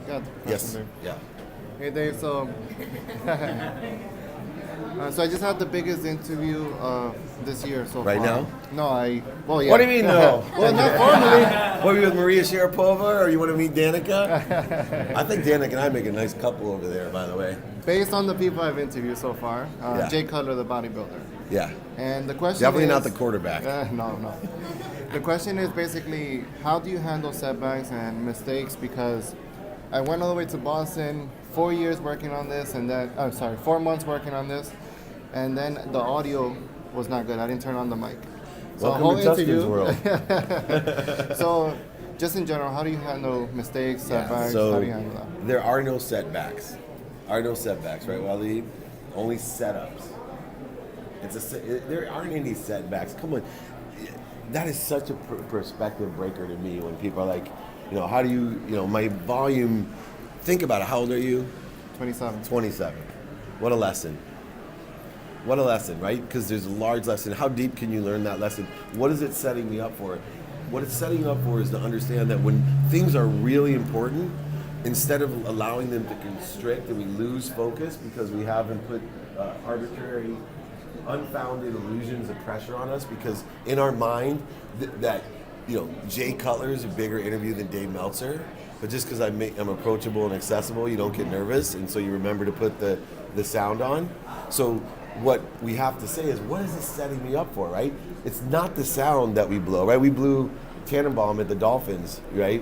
Yeah. Yes. Dave. Yeah. Hey Dave, so so I just had the biggest interview this year so Right far. now? No, well, yeah. What do you mean, no? Well, not formally. What, are you with Maria Sharapova, or you want to meet Danica? I think Danica and I make a nice couple over there, by the way. Based on the people I've interviewed so far, Yeah. Jay Cutler, the bodybuilder. Yeah. And the question Definitely is, not the quarterback. No. The question is basically, how do you handle setbacks and mistakes? Because I went all the way to Boston, 4 years working on this, and then, 4 months working on this, and then the audio was not good. I didn't turn on the mic. So Welcome to Tuscan's world. So, just in general, how do you handle mistakes, setbacks? So how do you handle that? there are no setbacks. Right, Waleed? Only setups. There aren't any setbacks. Come on. That is such a perspective breaker to me when people are like, how do you, my volume, think about it. How old are you? 27. 27. What a lesson. What a lesson, right? Because there's a large lesson. How deep can you learn that lesson? What is it setting me up for? What it's setting you up for is to understand that when things are really important, instead of allowing them to constrict and we lose focus because we haven't put arbitrary, unfounded illusions of pressure on us, because in our mind that Jay Cutler is a bigger interview than Dave Meltzer, but just because I'm approachable and accessible, you don't get nervous, and so you remember to put the sound on. So what we have to say is, what is this setting me up for, right? It's not the sound that we blow, right? We blew Tannenbaum at the Dolphins, right?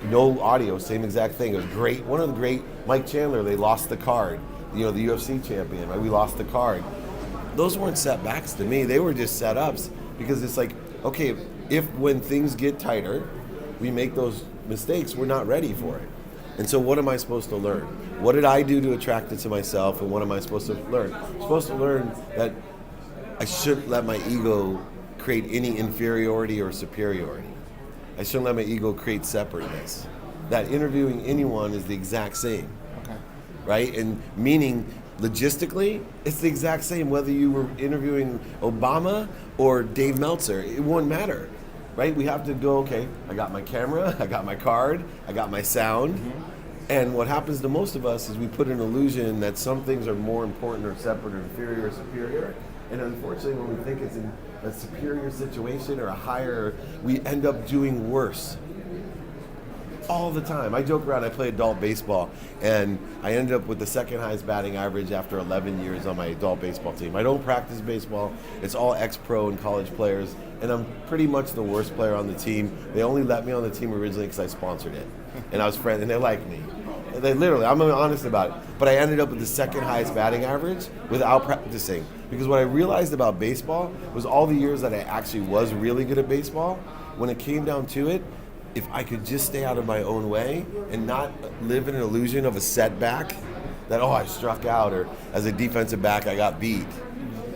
No audio, same exact thing. It was great. One of the great, Mike Chandler, they lost the card. The UFC champion, right? We lost the card. Those weren't setbacks to me. They were just setups, because it's like, okay, if when things get tighter, we make those mistakes, we're not ready for it. And so what am I supposed to learn? What did I do to attract it to myself, and what am I supposed to learn? I'm supposed to learn that I shouldn't let my ego create any inferiority or superiority. I shouldn't let my ego create separateness. That interviewing anyone is the exact same. Okay. Right? And meaning, logistically, it's the exact same whether you were interviewing Obama or Dave Meltzer. It won't matter. Right? We have to go, okay, I got my camera, I got my card, I got my sound. Mm-hmm. And what happens to most of us is we put an illusion that some things are more important or separate or inferior or superior. And unfortunately, when we think it's in a superior situation or a higher, we end up doing worse. All the time. I joke around, I play adult baseball, and I ended up with the second highest batting average after 11 years on my adult baseball team. I don't practice baseball. It's all ex-pro and college players, and I'm pretty much the worst player on the team. They only let me on the team originally because I sponsored it, and I was friends, and they like me. They literally, I'm honest about it. But I ended up with the second highest batting average without practicing, because what I realized about baseball was all the years that I actually was really good at baseball, when it came down to it, if I could just stay out of my own way and not live in an illusion of a setback, that, I struck out, or as a defensive back, I got beat.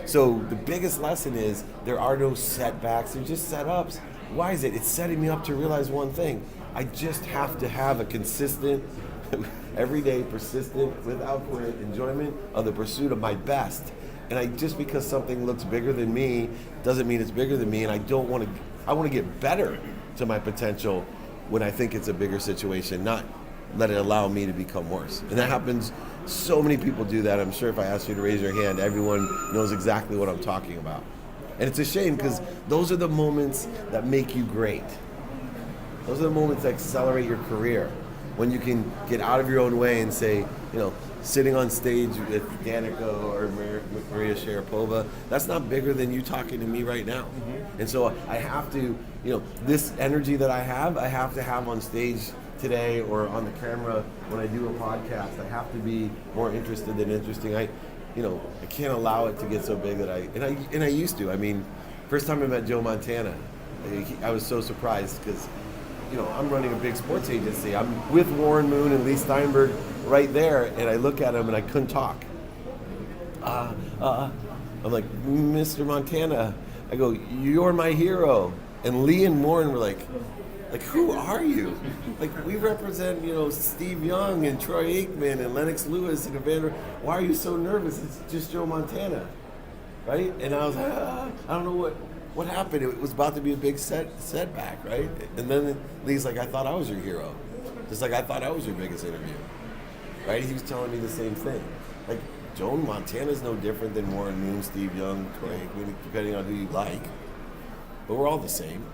So the biggest lesson is there are no setbacks, they're just setups. Why is it? It's setting me up to realize one thing. I just have to have a consistent, everyday, persistent, without quit enjoyment of the pursuit of my best. And just because something looks bigger than me doesn't mean it's bigger than me, and I want to get better to my potential when I think it's a bigger situation, not let it allow me to become worse. And that happens, so many people do that. I'm sure if I asked you to raise your hand, everyone knows exactly what I'm talking about. And it's a shame, because those are the moments that make you great. Those are the moments that accelerate your career, when you can get out of your own way and say, sitting on stage with Danica or Maria Sharapova, that's not bigger than you talking to me right now. Mm-hmm. And so I have to, this energy that I have to have on stage today or on the camera when I do a podcast. I have to be more interested than interesting. I can't allow it to get so big that I used to. I mean, first time I met Joe Montana, I was so surprised, because I'm running a big sports agency. I'm with Warren Moon and Lee Steinberg right there, and I look at him and I couldn't talk. I'm like, Mr. Montana. I go, you're my hero. And Lee and Warren were like, who are you? Like, we represent, Steve Young and Troy Aikman and Lennox Lewis and Evander. Why are you so nervous? It's just Joe Montana, right? And I was like, I don't know what happened. It was about to be a big setback, right? And then Lee's like, I thought I was your hero. Just like I thought I was your biggest interview, right? He was telling me the same thing. Like, Joan Montana's no different than Warren Moon, Steve Young, Craig, depending on who you like. But we're all the same.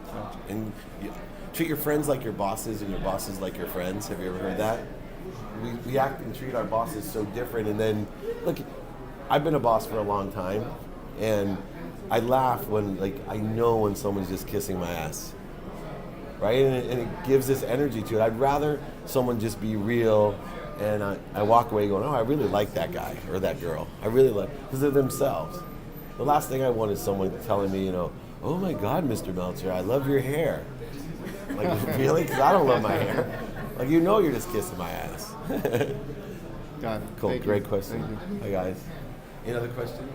And you treat your friends like your bosses and your bosses like your friends. Have you ever heard that? We act and treat our bosses so different. And then, look, I've been a boss for a long time. And I laugh when, like, I know when someone's just kissing my ass. Right? And it gives this energy to it. I'd rather someone just be real and I walk away going, oh, I really like that guy or that girl. I really like, because they're themselves. The last thing I want is someone telling me, oh my God, Mr. Meltzer, I love your hair. Like, really? Because I don't love my hair. Like, you're just kissing my ass. Got it. Cool, Thank great you. question. Thank you. Hi, guys. Any other questions?